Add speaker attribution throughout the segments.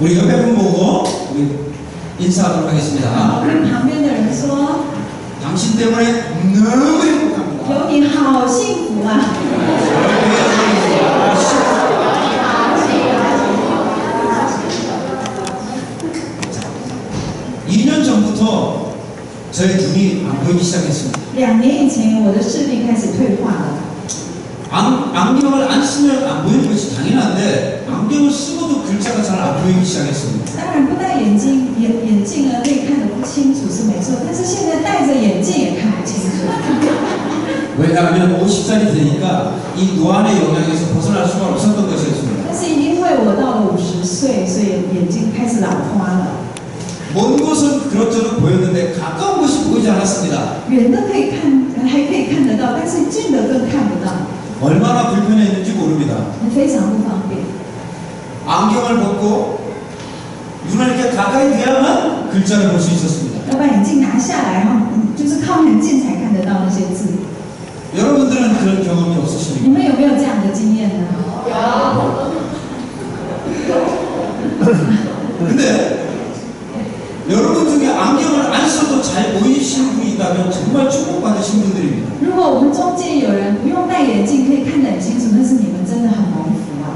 Speaker 1: 우리 옆에 분 보고 우리 인사하도록 하겠습니다.
Speaker 2: 跟旁边的人说
Speaker 1: 당신 때문에 너무 행복합니다.
Speaker 2: 有你好幸福啊！
Speaker 1: 2년 전부터 저의 눈이 안 보이기 시작했습니다.
Speaker 2: 2年以前，我的视力开始退化了。
Speaker 1: 안경을 안 쓰면 안 보이는 것이 당연한데 안경을 쓰고도 글자가 잘 안 보이기 시작했습니다.
Speaker 2: 当然，不戴眼镜呢可以看得不清楚是没错，但是现在戴着眼镜也看不清楚。
Speaker 1: 왜냐하면 50살이 되니까 이 노안의 영향에서 벗어날 수가 없었던 것이었습니다.
Speaker 2: 但是因为我到了50岁，所以眼睛开始老花了。
Speaker 1: 먼 곳은 그럭저럭 보였는데 가까운 곳이 보이지 않았습니다.
Speaker 2: 远的可以看，还可以看得到，但是近的更看不到，
Speaker 1: 얼마나 불편했는지 모릅니다.
Speaker 2: 非常不方便。
Speaker 1: 안경을 벗고 눈을 이렇게 가까이 대야만 글자를 볼 수 있었습니다.
Speaker 2: 要把眼镜拿下来哈，就是靠很近才看得到那些字。
Speaker 1: 여러분들은 그런 경험이
Speaker 2: 你
Speaker 1: 없으십니까?
Speaker 2: 们有没有这样的经验呢？
Speaker 1: 근데 여러분 중에 안경을 안 써도 잘 보이시는 분이 있다면 정말 축복받으신 분들입니다.
Speaker 2: 如果我们中间有人不用戴眼镜可以看得很清楚，那是你们真的很蒙福啊！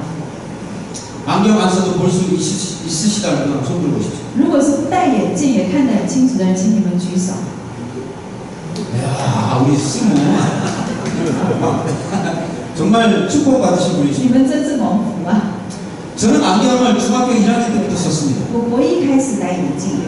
Speaker 1: 안경 안 써도 볼 수 있으시다면 손 들어보십시오.
Speaker 2: 如果是不戴眼镜也看得很清楚的人，请你们举手。
Speaker 1: 이야, 우리 스모 정말 축복받으신
Speaker 2: 你
Speaker 1: 분이십니다.
Speaker 2: 们真是蒙福啊！
Speaker 1: 저는 안경을 중학교 1학년 때부터 썼습니다.
Speaker 2: 我国一开始戴眼镜，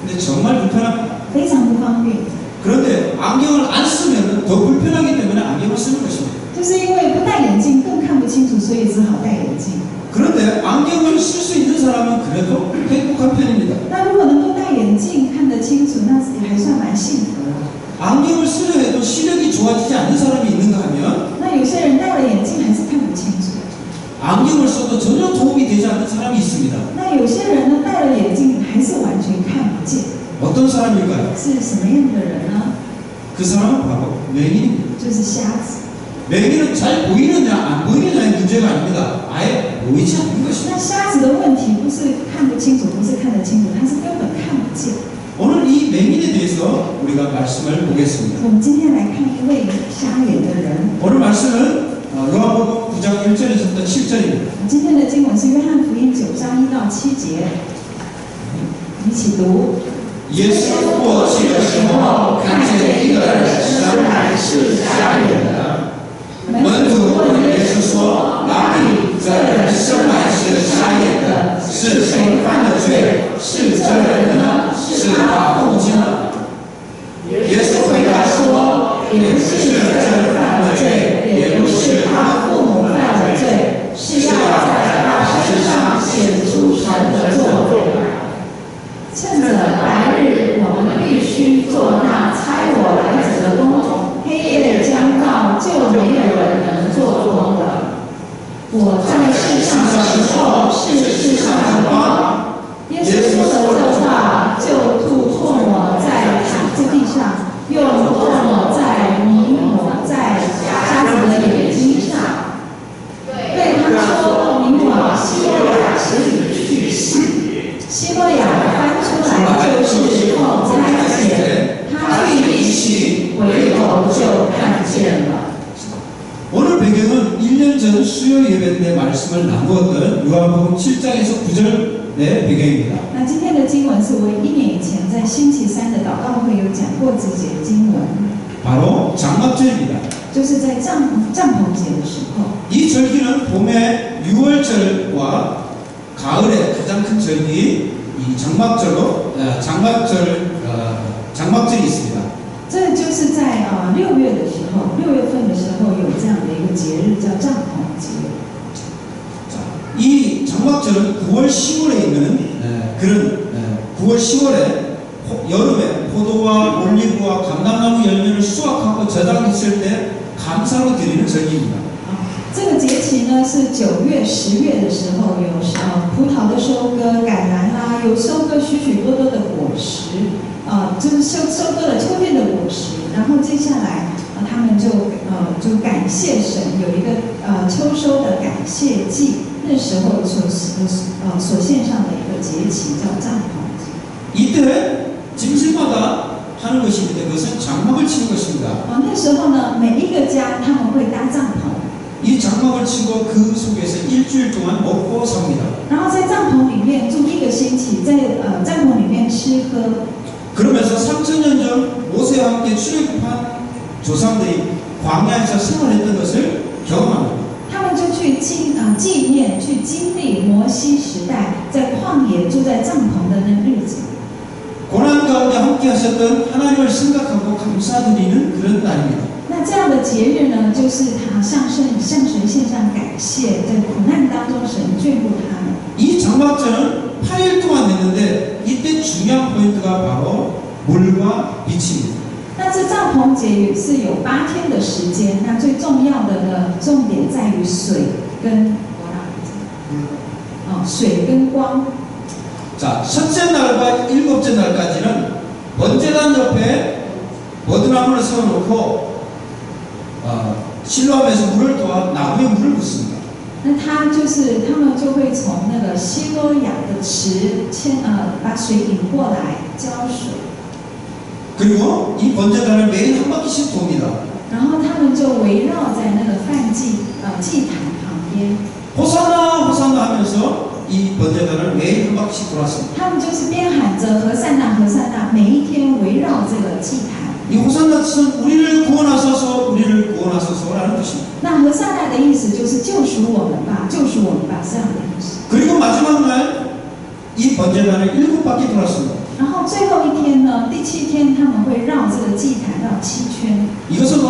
Speaker 1: 근데 정말 불편합니다.
Speaker 2: 非常不方便，
Speaker 1: 그런데 안경을 안 쓰면 더 불편하기 때문에 안경을 쓰는 것입니다.
Speaker 2: 就是因为不戴眼镜更看不清楚，所以只好戴眼镜。
Speaker 1: 그런데 안경을 쓸 수 있는 사람은 그래도 행복한 편입니다.
Speaker 2: 那如果能够戴眼镜看得清楚，那也还算蛮幸福的。
Speaker 1: 안경을 쓰려 해도 시력이 좋아지지 않는 사람이 있는가 하면
Speaker 2: 那有些人戴了眼镜还是看不清楚，
Speaker 1: 안경을 써도 전혀 도움이 되지 않는 사람이 있습니다.
Speaker 2: 那有些人呢戴了眼镜还是完全看不见，
Speaker 1: 어떤 사람일까요?
Speaker 2: 是什么样的人呢？
Speaker 1: 그 사람은 바로 맹인입니다.
Speaker 2: 就是瞎子。
Speaker 1: 맹인은 잘 보이느냐 안 보이느냐의 문제가 아닙니다. 아예 보이지 않는 것입니다.
Speaker 2: 那瞎子的问题不是看不清楚，不是看得清楚，他是根本看不见。
Speaker 1: 오늘 이 맹인에 대해서 우리가 말씀을 보겠습니다.
Speaker 2: 我们今天来看一位瞎眼的人。
Speaker 1: 오늘 말씀은 요한복음 9장 1절에서부터 7절입니다.
Speaker 2: 今天的经文是约翰福音9章1到7节，一起读。
Speaker 1: 예수 过去的时候，看见一个人生来是瞎眼的。门徒问耶稣说：“拉比，这人生来是瞎眼的，是谁犯的罪？是这人的呢？是他父亲的？”耶稣回答说：“也不是这人犯的罪，也不是他父母犯的罪，是要在他身上显出神的作为。”
Speaker 2: 趁着白日，我们必须做那差我来者的工；黑夜将到，就没有人能做工了。我在世上的时候是世上的光。耶稣说了这话，就吐唾沫在地上，用唾沫在泥抹在瞎子的眼睛上，对他说：“你往西罗亚池里去洗。” 西罗亚翻出来就是奉差遣，他去一洗，回头就看见了。
Speaker 1: 오늘 배경은 1년 전 수요 예배 때 말씀을 나누었던 요한복음 7장에서 9절의 배경입니다.
Speaker 2: 那今天的经文是我1年以前在星期3的祷告会有讲过这节经文，
Speaker 1: 바로 장막절입니다.
Speaker 2: 就是在帐篷节的时候。
Speaker 1: 이 절기는 봄의 6월절과 가을의 가장 큰 절기 이 장막절이 있습니다.
Speaker 2: 这就是在6月的时候，6月份的时候有这样的一个节日叫帐篷节。
Speaker 1: 자, 이 장막절은 9월, 10월에 있는 그런 9월, 10월에 여름에 포도와 올리브와 감람나무 열매를 수확하고 저장했을 때 감사로 드리는 절기입니다.
Speaker 2: 这个节期呢是9月、10月的时候，有葡萄的收割、橄榄啦，有收割许许多多的果实，就是收割了秋天的果实，然后接下来他们就感谢神，有一个秋收的感谢祭。那时候所献上的一个节期叫帐篷节。
Speaker 1: 이때 집집마다 하는 것이 있는데 그것은 장막을 치는 것입니다.
Speaker 2: 那时候呢，每一个家他们会搭帐篷，
Speaker 1: 이 장막을 치고 그 속에서 일주일 동안 먹고 삽니다.
Speaker 2: 然后在帐篷里面住1个星期，在帐篷里面吃喝。
Speaker 1: 그러면서 3000년 전 모세와 함께 출애굽한 조상들이 광야에서 생활했던 것을 경험합니다.
Speaker 2: 他们就去纪念、去经历摩西时代在旷野住在帐篷的那日子。
Speaker 1: 고난 가운데 함께 하셨던 하나님을 생각하고 감사드리는 그런 날입니다.
Speaker 2: 那这样的节日呢，就是他向神献上感谢，在苦难当中神眷顾他们。
Speaker 1: 이 장막전은 8일 동안 됐는데 이때 중요한 포인트가 바로 물과 빛입니다.
Speaker 2: 那这帐篷节是有8天的时间，那最重要的呢，重点在于水跟水跟光。
Speaker 1: 자, 첫째 날과 일곱째 날까지는 번제단 옆에 버드나무를 세워놓고 실로암에서 물을 도와 나무에 물을 붓습니다.
Speaker 2: 那他们就会从那个希罗亚的池把水引过来浇水，
Speaker 1: 그리고 이 번제단을 매일 한 바퀴씩 돕니다.
Speaker 2: 然后他们就围绕在那个祭坛旁边，
Speaker 1: 호산나 호산나 하면서 이 번제단을 매일 한 바퀴씩 돌았습니다.
Speaker 2: 他们就是边喊着和散那和散那，每一天围绕这个祭坛。
Speaker 1: 이 호산나 뜻은 우리를 구원하소서 우리를 구원하소서라는 뜻입니다.
Speaker 2: 那和散那的意思就是救赎我们吧，救赎我们吧，这样的意思。
Speaker 1: 그리고 마지막 날 이 번제단을 7바퀴 돌았습니다.
Speaker 2: 然后最后一天呢，第7天他们会绕这个祭坛绕7圈。
Speaker 1: 이것은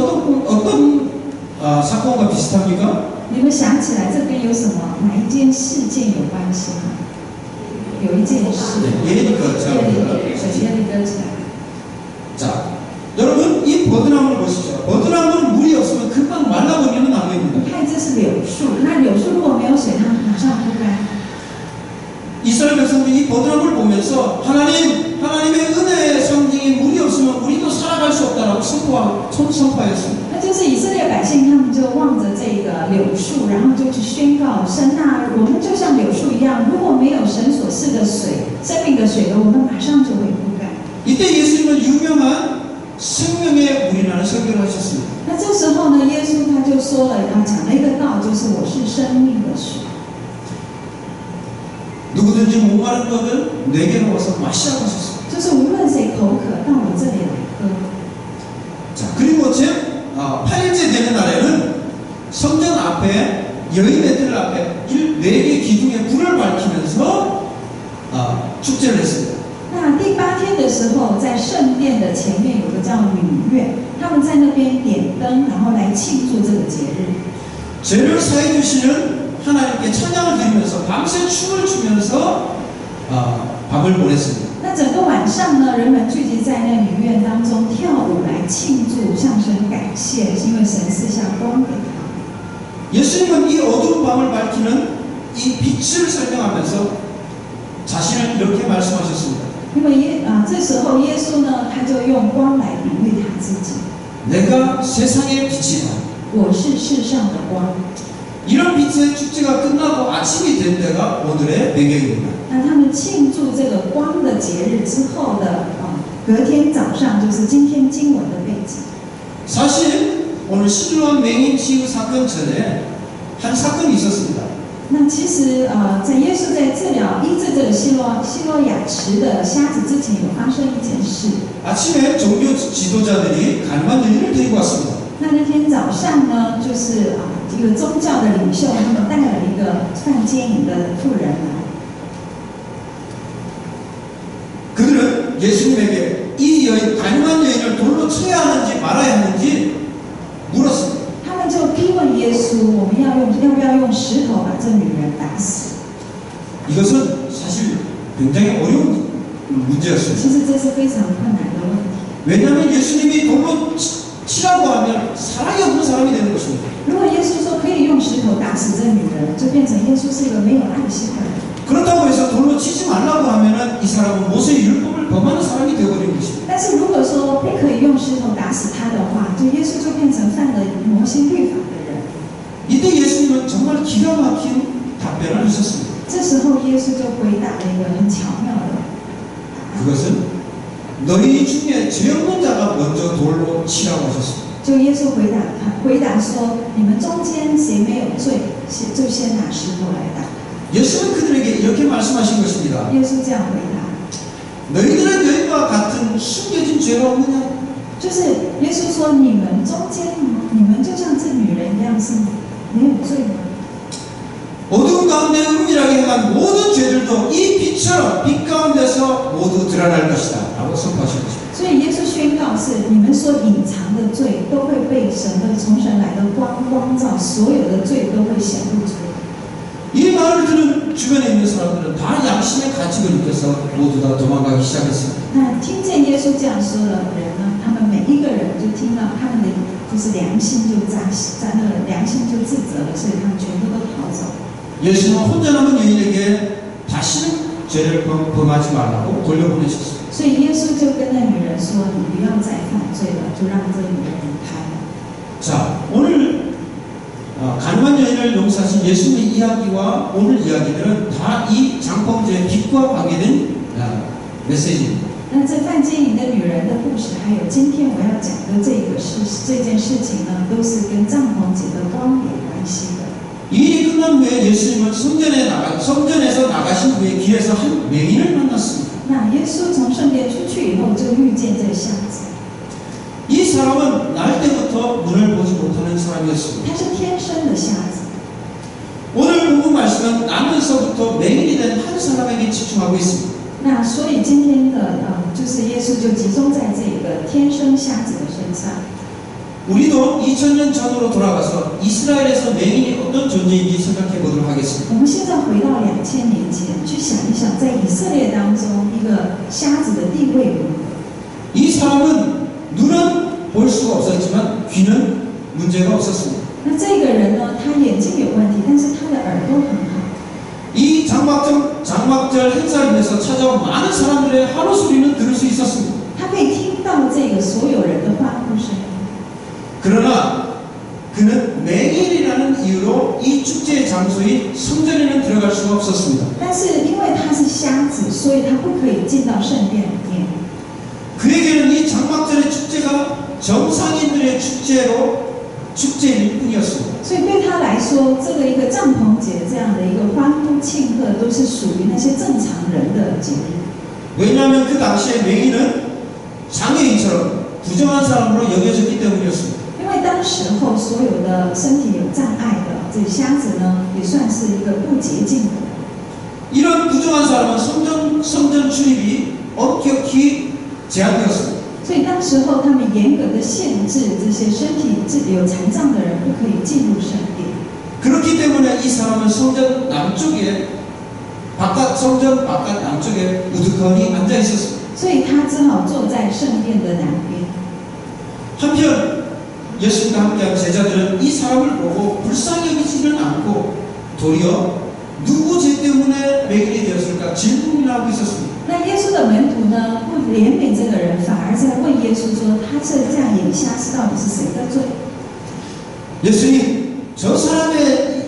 Speaker 1: 어떤 사건과 비슷합니까?
Speaker 2: 你们想起来这跟有什么哪一件事件有关系吗？有一件事。
Speaker 1: 예리니까 제가 자, 여러분 이 버드나무를 보시죠. 버드나무는 물이 없으면 금방 말라버리는 나무입니다.
Speaker 2: 看这是柳树，那柳树如果没有水，它马上枯干。
Speaker 1: 이스라엘 백성들이 이 버드나무를 보면서 하나님의 은혜의 상징인 물이 없으면 우리도 살아갈 수 없다라고 선포하였습니다.
Speaker 2: 那就是以色列百姓，他们就望着这个柳树，然后就去宣告神啊，我们就像柳树一样，如果没有神所赐的水，生命的水流，我们马上就会枯干。
Speaker 1: 이때 예수님은 유명한 생명의 물이라는 설교를 하셨습니다.
Speaker 2: 那这时候呢，耶稣他就说了，讲了一个道，就是我是生命的水。
Speaker 1: 누구든지 목마른 것은 내게로 와서 마시라고 하셨습니다.
Speaker 2: 就是无论谁口渴，到我这里来喝。
Speaker 1: 자, 그리고 8일째 되는 날에는 성전 앞에 여인애들 앞에 4개 기둥에 불을 밝히면서 축제를 했습니다.
Speaker 2: 那第8天的时候，在圣殿的前面有个叫女院，他们在那边点灯，然后来庆祝这个节日。
Speaker 1: 죄를 사해 주시는 하나님께 찬양을 드리면서 밤새 춤을 추면서 밤을 보냈습니다.
Speaker 2: 那整个晚上呢，人们聚集在那女院当中跳舞来庆祝，向神感谢，是因为神赐下光给他们。
Speaker 1: 예수님은 이 어두운 밤을 밝히는 이 빛을 설명하면서 자신을 이렇게 말씀하셨습니다.
Speaker 2: 因为这时候耶稣呢，他就用光来比喻他自己。
Speaker 1: 내가 세상의 빛이다.
Speaker 2: 我是世上的光。
Speaker 1: 이런 빛의 축제가 끝나고 아침이 된 때가 오늘의 배경입니다.
Speaker 2: 那他们庆祝这个光的节日之后的隔天早上，就是今天经文的背景。
Speaker 1: 사실 오늘 실로암 맹인 치유 사건 전에 한 사건이 있었습니다.
Speaker 2: 那其实在耶稣在医治这个希罗亚池的瞎子之前，有发生一件事。
Speaker 1: 아침에 종교 지도자들이 가늠한 여인을 데리고 왔습니다.
Speaker 2: 那天早上呢，就是一个宗教的领袖，他们带了一个犯奸淫的妇人来。
Speaker 1: 그들은 예수님에게 이 가늠한 여인을 돌로 쳐야 하는지 말아야 하는지 물었습니다.
Speaker 2: 他们就逼问耶稣，我们要不要用石头把这女人打死？
Speaker 1: 이것은 사실 굉장히 어려운 문제였습니다.
Speaker 2: 其实这是非常困难的问题。
Speaker 1: 왜냐하면 예수님이 돌로 치라고 하면 사랑이 없는 사람이 되는 것입니다.
Speaker 2: 如果耶稣说可以用石头打死这女人，就变成耶稣是一个没有爱心的人。
Speaker 1: 그렇다고 해서 돌로 치지 말라고 하면은 이 사람은 모세의 율법을 범하는 사람이 되어버린 것입니다.
Speaker 2: 但是如果说不可以用石头打死他的话，就耶稣就变成犯了摩西律法的人。
Speaker 1: 이때 예수님은 정말 기가 막힌 답변을 답변을 하셨습니다.
Speaker 2: 这时候耶稣就回答了一个很巧妙的，
Speaker 1: 그것은 너희 중에 죄 없는 자가 먼저 돌로 치라고 하셨습니다.
Speaker 2: 就耶稣回答说，你们中间谁没有罪，就先拿石头来打。
Speaker 1: 예수는 그들에게 이렇게 말씀하신 것입니다.
Speaker 2: 耶稣这样回答，
Speaker 1: 너희들은 여인과 같은 숨겨진 죄가 없느냐?
Speaker 2: 就是耶稣说，你们中间，你们就像这女人一样，是没有罪吗？
Speaker 1: 어두운 가운데 은밀하게 행한 모든 죄들도 이 빛처럼 빛 가운데서 모두 드러날 것이다 라고 선포하신 것입니다.
Speaker 2: 所以耶稣宣告是，你们所隐藏的罪都会被从神来的光照，所有的罪都会显露出来。
Speaker 1: 이 말을 들은 주변에 있는 사람들은 다 양심의 가책을 느껴서 모두 다 도망가기 시작했습니다.
Speaker 2: 那听见耶稣这样说的人呢，他们每一个人就听到他们的就是良心就扎那个良心就自责了，所以他们全部都逃走。
Speaker 1: 예수는 혼자 남은 여인에게 다시는 죄를 범하지 말라고 돌려보내셨습니다.
Speaker 2: 所以耶稣就跟那女人说：“你不要再犯罪了，就让这女人离开了。”
Speaker 1: 자, 오늘 가늠한 여인을 용서하신 예수님의 이야기와 오늘 이야기들은 다 이 장범죄의 빛과 관계된 메시지입니다.
Speaker 2: 那这犯奸淫的女人的故事，还有今天我要讲的这件事情呢，都是跟帐篷节的光有关系的。
Speaker 1: 이 일이 끝난 후에 예수님은 성전에서 나가신 후에 길에서 한 맹인을 만났습니다.
Speaker 2: 那耶稣从圣殿出去以后，就遇见这瞎子。
Speaker 1: 이 사람은 날 때부터 눈을 보지 못하는 사람이었습니다.
Speaker 2: 他是天生的瞎子。
Speaker 1: 오늘 본문 말씀은 나면서부터 맹인이 된 한 사람에게 집중하고 있습니다.
Speaker 2: 那所以今天的就是耶稣就集中在这个天生瞎子的身上。
Speaker 1: 우리도 2000년 전으로 돌아가서 이스라엘에서 맹인이 어떤 존재인지 생각해 보도록 하겠습니다.
Speaker 2: 我们现在回到2000年前，去想一想，在以色列当中，一个瞎子的地位如何？
Speaker 1: 이 사람은 눈은 볼 수가 없었지만 귀는 문제가 없었습니다.
Speaker 2: 那这个人呢，他眼睛有问题，但是他的耳朵很好。
Speaker 1: 이 장막절 행사에서 찾아온 많은 사람들의 한우 소리는 들을 수 있었습니다.
Speaker 2: 他可以听到这个所有人的欢呼声。
Speaker 1: 그러나 그는 맹인이라는 이유로 이 축제의 장소인 성전에는 들어갈 수가 없었습니다.
Speaker 2: 但是因为他是瞎子，所以他不可以进到圣殿里面。
Speaker 1: 그에게는 이 장막절의 축제가 정상인들의 축제일 뿐이었습니다.
Speaker 2: 所以对他来说，这个一个帐篷节这样的一个欢呼庆贺，都是属于那些正常人的节日。
Speaker 1: 왜냐하면 그 당시에 맹인은 장애인처럼 부정한 사람으로 여겨졌기 때문이었습니다.
Speaker 2: 因为当时候所有的身体有障碍的这瞎子呢，也算是一个不洁净的人。
Speaker 1: 이런 부정한 사람은 성전 출입이 엄격히 제한되었습니다.
Speaker 2: 所以当时候他们严格的限制这些身体有残障的人不可以进入圣殿。
Speaker 1: 그렇기 때문에 이 사람은 성전 바깥 남쪽에 우두커니 앉아 있었습니다.
Speaker 2: 所以他只好坐在圣殿的南边。
Speaker 1: 한편 예수님과 함께한 제자들은 이 사람을 보고 불쌍히 여기지는 않고 도리어 누구 죄 때문에 맹인이 되었을까 질문을 하고 있었습니다.
Speaker 2: 那耶稣的门徒呢，不怜悯这个人，反而在问耶稣说：“他这样眼瞎是到底是谁的罪？”
Speaker 1: 예수님, 저 사람의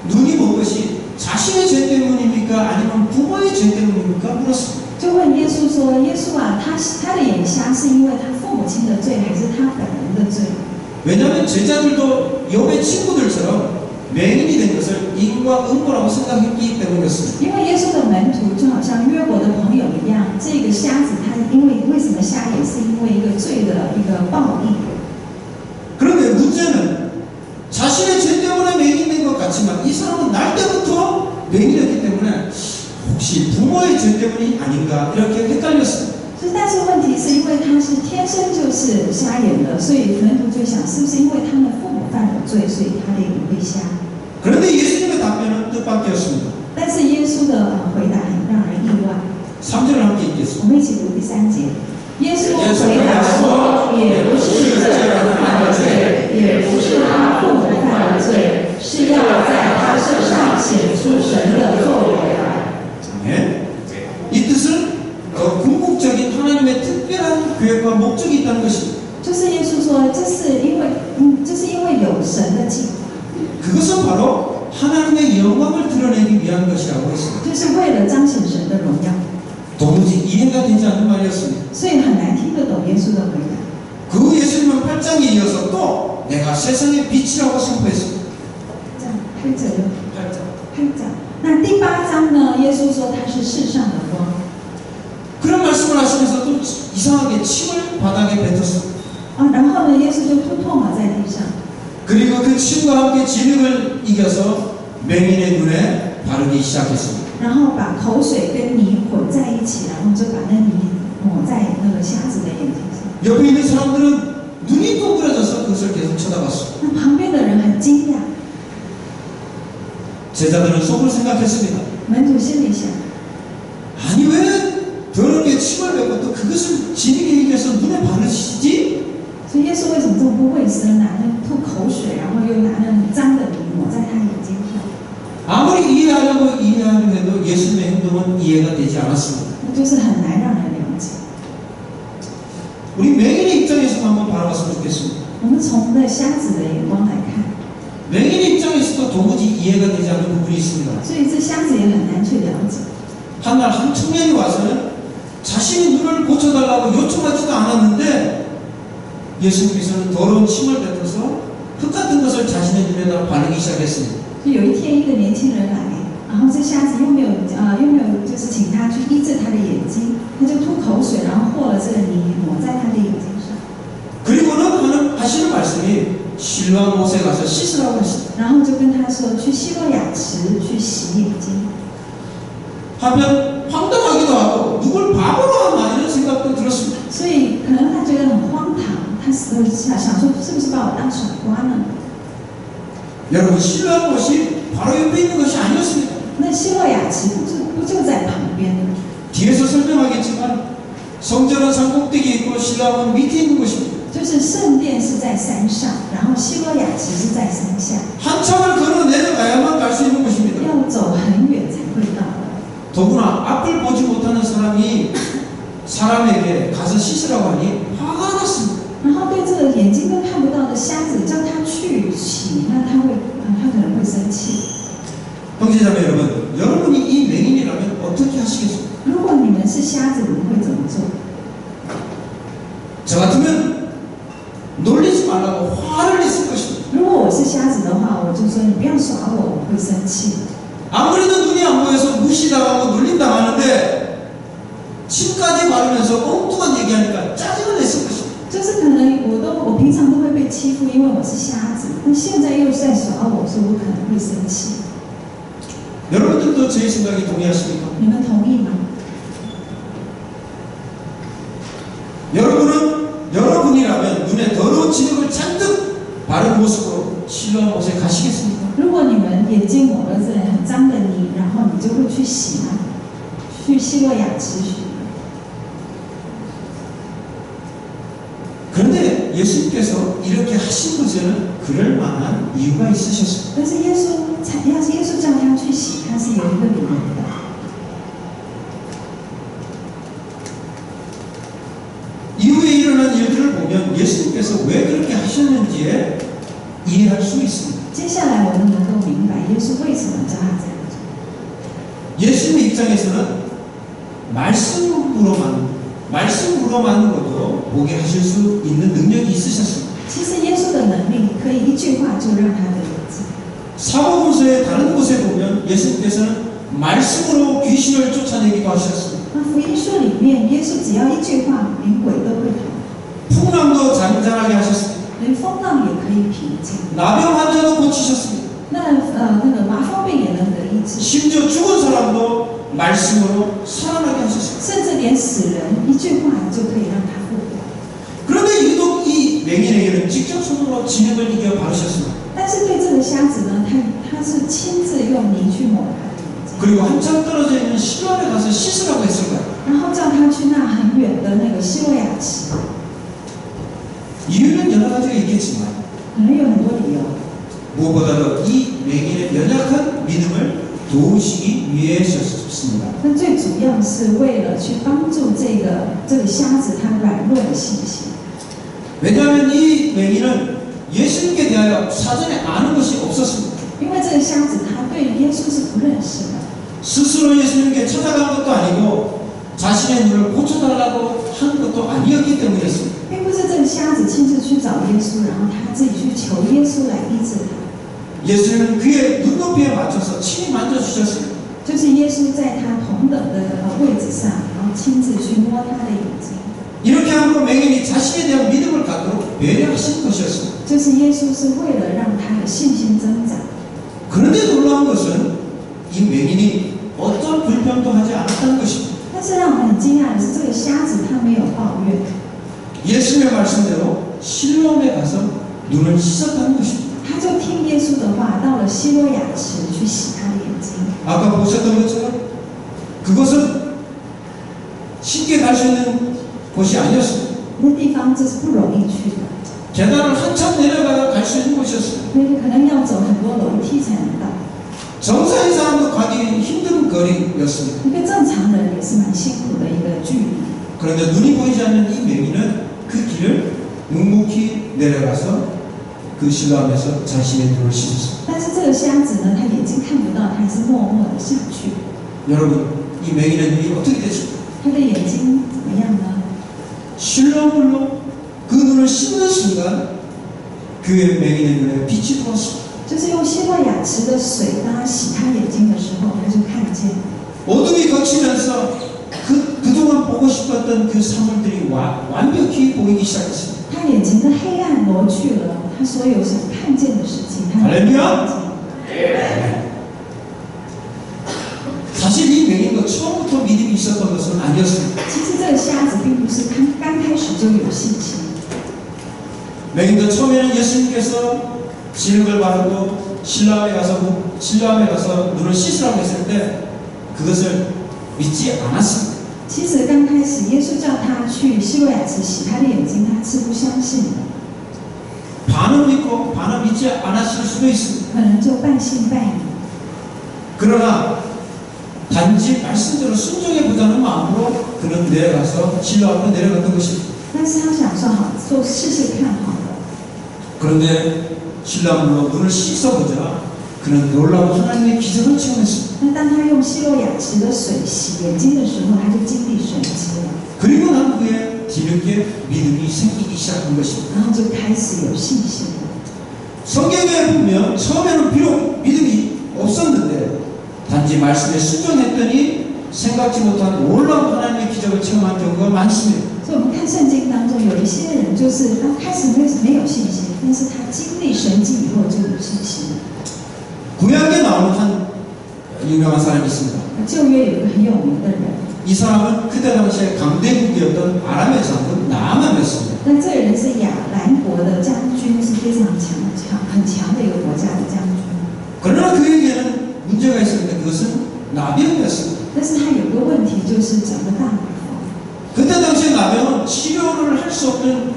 Speaker 1: 눈이 먼 것이 자신의 죄 때문입니까? 아니면 부모의 죄 때문입니까? 물었습니다.
Speaker 2: 就问耶稣说：“耶稣啊，他的眼瞎是因为他父母亲的罪，还是他本人的罪？”
Speaker 1: 왜냐하면 제자들도 욥의 친구들처럼 맹인이 된 것을 인과 음모라고 생각했기 때문이었습니다.
Speaker 2: 因为耶稣的门徒就好像约伯的朋友一样，这个瞎子他为什么瞎眼，是因为一个罪的一个报应。
Speaker 1: 그런데 문제는 자신의 죄 때문에 맹인된 것 같지만 이 사람은 날 때부터 맹인이었기 때문에 혹시 부모의 죄 때문이 아닌가 이렇게 헷갈렸습니다.
Speaker 2: 但是问题是因为他是天生就是瞎眼的，所以门徒就想，是不是因为他们父母犯了罪，所以他的眼会瞎？
Speaker 1: 그런데 예수님의 답변은 뜻밖이었습니다.
Speaker 2: 但是耶稣的回答很让人意外。
Speaker 1: 3절을 함께 읽겠습니다.
Speaker 2: 我们一起读第3节。耶稣回答说：“也不是这人犯了罪，也不是他父母犯了罪，是要在他身上显出神的作为来。”
Speaker 1: 네. 이 뜻은 궁극적인 하나님의 특별한 계획과 목적이 있다는 것입니다.
Speaker 2: 就是耶稣说，这是因为有神的计划。
Speaker 1: 그것은 바로 하나님의 영광 영광을 드러내기 위한 것이라고 했습니다.
Speaker 2: 就是为了彰显神的荣耀，
Speaker 1: 도무지 이해가 되지 않는 말이었습니다.
Speaker 2: 所以很难听得懂耶稣的回答。
Speaker 1: 그 예수님은 8장에 이어서 또 내가 세상의 빛이라고 선포했습니다.
Speaker 2: 这样拍着了，
Speaker 1: 8장.
Speaker 2: 拍着。那第8章呢？耶稣说他是世上的光。
Speaker 1: 그런 말씀을 하시면서 또 이상하게 침을 바닥에 뱉었습니다.
Speaker 2: 然后呢，耶稣就吐唾沫在地上，
Speaker 1: 그리고 그 침과 함께 진흙을 이겨서 맹인의 눈에 바르기 시작했습니다.
Speaker 2: 然后把口水跟泥混在一起，然后就把那泥抹在那个瞎子的眼睛上。
Speaker 1: 옆에 있는 사람들은 눈이 동그라져서 그것을 계속 쳐다봤습니다.
Speaker 2: 那旁边的人很惊讶，
Speaker 1: 제자들은 속으로 생각했습니다.
Speaker 2: 门徒心里想：
Speaker 1: 아니 왜 더럽게 침을 뱉고 또 그것을 진흙에 이겨서 눈에 바르시지?
Speaker 2: 所以耶稣为什么这么不卫生啊？那吐口水，然后又拿那很脏的泥抹在他眼睛上。
Speaker 1: 아무리 이해하려고 해도 예수님의 행동은 이해가 되지 않았습니다.
Speaker 2: 那就是很难让人了解。
Speaker 1: 우리 맹인의 입장에서 한번 바라봤으면 좋겠습니다.
Speaker 2: 我们从那瞎子的眼光来看，
Speaker 1: 맹인의 입장에서도 도무지 이해가 되지 않는 부분이 있습니다.
Speaker 2: 所以这瞎子也很难去了解。
Speaker 1: 한날 한 청년이 와서는 자신이 눈을 고쳐달라고 요청하지도 않았는데 예수님께서는 더러운 침을 뱉어서 흙 같은 것을 자신의 눈에다 바르기 시작했습니다.
Speaker 2: 就有一天，一个年轻人来，然后这瞎子又没有就是请他去医治他的眼睛，他就吐口水，然后和了这个泥抹在他的眼睛上。
Speaker 1: 그리고는 하시는 말씀이 실로암 못에 가서 씻으라고 했습니다.
Speaker 2: 然后就跟他说去希洛亚池去洗眼睛。
Speaker 1: 하면 황당하기도 하고 누굴 바보로 하나 이런 생각도 들었습니다.
Speaker 2: 所以可能他觉得很荒唐，他想说是不是把我当傻瓜呢？
Speaker 1: 여러분 실로암 못이 바로 옆에 있는 것이 아니었습니다.
Speaker 2: 那希洛亚池不就在旁边吗？
Speaker 1: 뒤에서 설명하겠지만 성전은 산 꼭대기에 있고 실로암은 밑에 있는 것입니다.
Speaker 2: 就是圣殿是在山上，然后希洛亚池是在山下，
Speaker 1: 한참을 걸어 내려가야만 갈 수 있는 곳입니다.
Speaker 2: 要走很远才会到的。
Speaker 1: 더구나 앞을 보지 못하는 사람이 사람에게 가서 씻으라고 하니 화가 났습니다.
Speaker 2: 然后对这个眼睛都看不到的瞎子叫他去洗，那他可能会生气。
Speaker 1: 형제자매 여러분이 이 맹인이라면 어떻게 하시겠습니까?
Speaker 2: 如果你们是瞎子，你们会怎么做？
Speaker 1: 저 같으면 놀리지 말라고 화를 냈을 것입니다.
Speaker 2: 如果我是瞎子的话，我就说你不要耍我，我会生气。
Speaker 1: 아무래도 눈이 안 보여서 무시당하고 놀림당하는데 침까지 바르면서 엉뚱한 얘기하니까 짜증을 냈을 것입니다.
Speaker 2: 就是可能我平常都会被欺负，因为我是瞎子，那现在又在耍我，所以我可能会生气。
Speaker 1: 여러분들도 제 생각에 동의하십니까?
Speaker 2: 你们同意吗？
Speaker 1: 여러분이라면 눈에 더러운 진흙을 잔뜩 바른 모습으로 실로암 못에 가시겠습니까?
Speaker 2: 如果你们眼睛抹了这很脏的泥，然后你就会去洗吗？去希洛亚池洗吗？
Speaker 1: 그런데 예수님께서 이렇게 하신 것에는 그럴 만한 이유가 있으셨습니다.
Speaker 2: 但是耶稣叫他去洗，他是有一个理由的。
Speaker 1: 이후에 일어난 일들을 보면 예수님께서 왜 그렇게 하셨는지에 이해할 수 있습니다.
Speaker 2: 接下来我们能够明白耶稣为什么叫他这样做。
Speaker 1: 예수님의 입장에서는 말씀으로만으로도 보게 하실 수 있는 능력이 있으셨습니다.
Speaker 2: 其实耶稣的能力可以一句话就让他的儿子。
Speaker 1: 사복음서의 다른 곳에 보면 예수님께서는 말씀으로 귀신을 쫓아내기도 하셨습니다.
Speaker 2: 那福音书里面，耶稣只要一句话，连鬼都会逃，
Speaker 1: 풍랑도 잔잔하게 하셨습니다.
Speaker 2: 连风浪也可以平静。
Speaker 1: 나병 환자도 고치셨습니다.
Speaker 2: 那个麻风病也能得医治，
Speaker 1: 심지어 죽은 사람도 말씀으로 살아나게 하셨습니다.
Speaker 2: 甚至连死人一句话就可以让他复活。
Speaker 1: 그런데 유독 이 맹인에게는 직접 손으로 진흙을 이겨 바르셨습니다.
Speaker 2: 但是对这个瞎子呢，他是亲自用泥去抹他的眼睛，
Speaker 1: 그리고 한참 떨어져 있는 실로암에 가서 씻으라고 했을 거예요.
Speaker 2: 然后叫他去那很远的那个希洛亚池。
Speaker 1: 이유는 여러 가지가 있겠지만
Speaker 2: 可能有很多理由，
Speaker 1: 무엇보다도 이 맹인의 연약한 믿음을 도우시기 위해서였습니다.
Speaker 2: 那最主要是为了去帮助这个瞎子他软弱的信心。
Speaker 1: 왜냐하면 이 맹인은 예수님께 대하여 사전에 아는 것이 없었습니다.
Speaker 2: 因为这个瞎子他对耶稣是不认识的，
Speaker 1: 스스로 예수님께 찾아간 것도 아니고 자신의 눈을 고쳐달라고 한 것도 아니었기 때문이었습니다.
Speaker 2: 并不是这个瞎子亲自去找耶稣，然后他自己去求耶稣来医治他。
Speaker 1: 예수님은 그의 눈높이에 맞춰서 친히 만져주셨습니다.
Speaker 2: 就是耶稣在他同等的位置上，然后亲自去摸他的眼睛。
Speaker 1: 이렇게 함으로 맹인이 자신에 대한 믿음을 갖도록 배려하신 것이었습니다.
Speaker 2: 就是耶稣是为了让他的信心增长。
Speaker 1: 그런데 놀라운 것은 이 맹인이 어떤 불평도 하지 않았다는 것입니다.
Speaker 2: 但是让我们很惊讶的是，这个瞎子他没有抱怨，
Speaker 1: 예수님의 말씀대로 실로암에 가서 눈을 씻었다는 것입니다.
Speaker 2: 他就听耶稣的话，到了希罗亚池去洗他的眼睛。
Speaker 1: 아까 보셨던 것처럼 그것은 쉽게 갈 수 있는 곳이 아니었습니다.
Speaker 2: 那地方这是不容易去的，
Speaker 1: 계단을 한참 내려가야 갈 수 있는 곳이었습니다.
Speaker 2: 因为可能要走很多楼梯才能到。
Speaker 1: 정상인 사람도 가기 힘든 거리였습니다.
Speaker 2: 一个正常人也是蛮辛苦的一个距离。
Speaker 1: 그런데 눈이 보이지 않는 이 맹인은 그 길을 묵묵히 내려가서 그 실로암에서 자신의 눈을 씻었습니다.
Speaker 2: 但是这个瞎子呢，他眼睛看不到，他还是默默的下去。
Speaker 1: 여러분, 이 맹인의 눈이 어떻게 됐습니까?
Speaker 2: 他的眼睛怎么样呢？
Speaker 1: 실로암으로 그 눈을 씻는 순간 그의 맹인의 눈에 빛이 들어왔습니다.
Speaker 2: 就是用希罗亚池的水，当他洗他眼睛的时候，他就看见
Speaker 1: 어둠이 거치면서 그동안 보고 싶었던 그 사물들이 완벽히 보이기 시작했습니다.
Speaker 2: 他眼前的黑暗挪去了，他所有想看见的事情，他都看见。
Speaker 1: 사실 이 맹인도 처음부터 믿음이 있었던 것은 아니었습니다.
Speaker 2: 其实这个瞎子并不是刚开始就有信心，
Speaker 1: 맹인도 처음에는 예수님께서 진흙을 바르고 실로암에 가서 눈을 씻으라고 했을 때 그것을 믿지 않았습니다.
Speaker 2: 其实刚开始耶稣叫他去希罗亚池洗他的眼睛，他是不相信的，
Speaker 1: 반은 믿고 반은 믿지 않았을 수도 있습니다.
Speaker 2: 可能就半信半疑。
Speaker 1: 그러나 단지 말씀대로 순종해보자는 마음으로 그는 내려가서 실로암으로 내려갔던 것입니다.
Speaker 2: 但是他想说好，做试试看好了。
Speaker 1: 그런데 실로암으로 눈을 씻어보자 그는 놀라운 하나님의 기적을 체험했습니다.
Speaker 2: 那当他用希罗亚池的水洗眼睛的时候，他就经历神迹了，
Speaker 1: 그리고 난 후에 뒤늦게 믿음이 생기기 시작한 것입니다.
Speaker 2: 然后就开始有信心了。
Speaker 1: 성경에 보면 처음에는 비록 믿음이 없었는데 단지 말씀에 순종했더니 생각지 못한 놀라운 하나님의 기적을 체험한 경우가 많습니다.
Speaker 2: 所以我们看圣经当中有一些人，就是刚开始没有信心，但是他经历神迹以后就有信心了。
Speaker 1: 구약에 나오는 한 유명한 사람이 있습니다.
Speaker 2: 旧约有一个很有名的人，
Speaker 1: 이 사람은 그때 당시에 강대국이었던 아람의 장군 나아만이었습니다.
Speaker 2: 那这个人是亚兰国的将军，是非常很强的一个国家的将军。
Speaker 1: 그러나 그에게는 문제가 있었는데 그것은 나병이었습니다.
Speaker 2: 但是他有个问题，就是长了大麻风。
Speaker 1: 그때 당시에 나병은 치료를 할 수 없는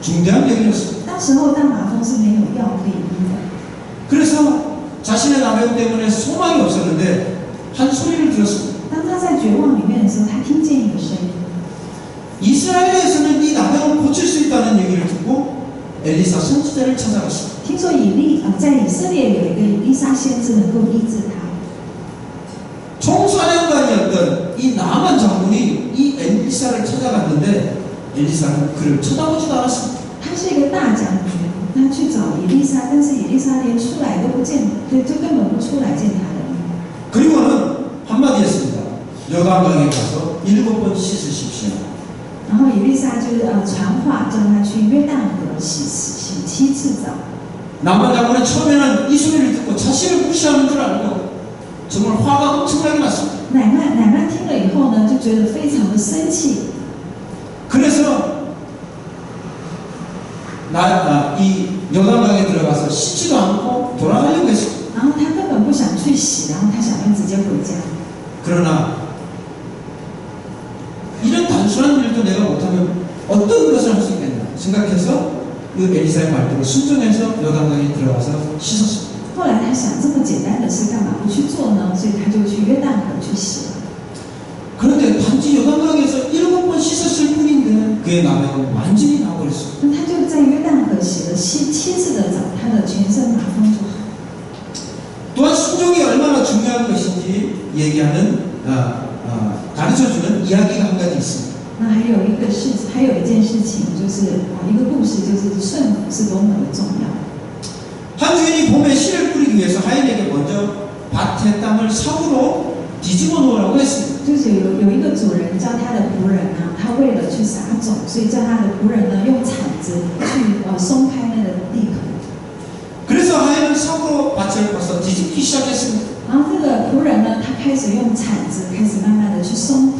Speaker 1: 중대한 병이었습니다.
Speaker 2: 当时候大麻风是没有药可以医的，
Speaker 1: 그래서 자신의 나병 때문에 소망이 없었는데 한 소리를 들었습니다.
Speaker 2: 当他在绝望里面的时候，他听见一个声音。
Speaker 1: 이스라엘에서는 이 나병을 고칠 수 있다는 얘기를 듣고 엘리사 선지자를 찾아갔습니다.
Speaker 2: 听说在以色列有一个以利沙先知能够医治他。
Speaker 1: 총사령관이었던 이 나만 장군이 이 엘리사를 찾아갔는데 엘리사는 그를 쳐다보지도 않았습니다.
Speaker 2: 他是一个大将军，他去找以利沙，但是以利沙连出来都不见，对，就根本不出来见他的。
Speaker 1: 그리고는 한마디 했습니다. 여단강에 가서 7번 씻으십시오.
Speaker 2: 然后以利沙就是传话叫他去约旦河洗7次澡。
Speaker 1: 나만 장군은 처음에는 이 소리를 듣고 자신을 무시하는 줄 알고 정말 화가 엄청나게 났습니다.
Speaker 2: 乃曼听了以后呢，就觉得非常的生气。
Speaker 1: 그래서 이 여단강에 들어가서 씻지도 않고 돌아가려고 했습니다.
Speaker 2: 然后他根本不想去洗，然后他想要直接回家。
Speaker 1: 그러나 이런 단순한 일도 내가 못하면 어떤 것을 할 수 있겠나 생각해서 그 엘리사의 말대로 순종해서 여단강에 들어가서 씻었습니다.
Speaker 2: 后来他想，这么简单的事干嘛不去做呢？所以他就去约旦河去洗了。
Speaker 1: 그런데 단지 여단강에서 7번 씻었을 뿐인데 그의 나병은 완전히 나아버렸습니다.
Speaker 2: 那他就在约旦河洗了7次的澡，他的全身麻风就好。
Speaker 1: 얘기하는 가르쳐주는 이야기가 한 가지 있습니다.
Speaker 2: 那还有一件事情，就是一个故事，就是顺服是多么的重要。
Speaker 1: 한 주인이 봄에 씨를 뿌리기 위해서 하인에게 먼저 밭의 땅을 삽으로 뒤집어 놓으라고 했습니다.
Speaker 2: 就是有一个主人叫他的仆人呢，他为了去撒种，所以叫他的仆人呢用铲子去松开那个地土。
Speaker 1: 그래서 하인은 삽으로 밭을 파서 뒤집기 시작했습니다.
Speaker 2: 然后这个仆人呢，他开始用铲子开始慢慢的去松土。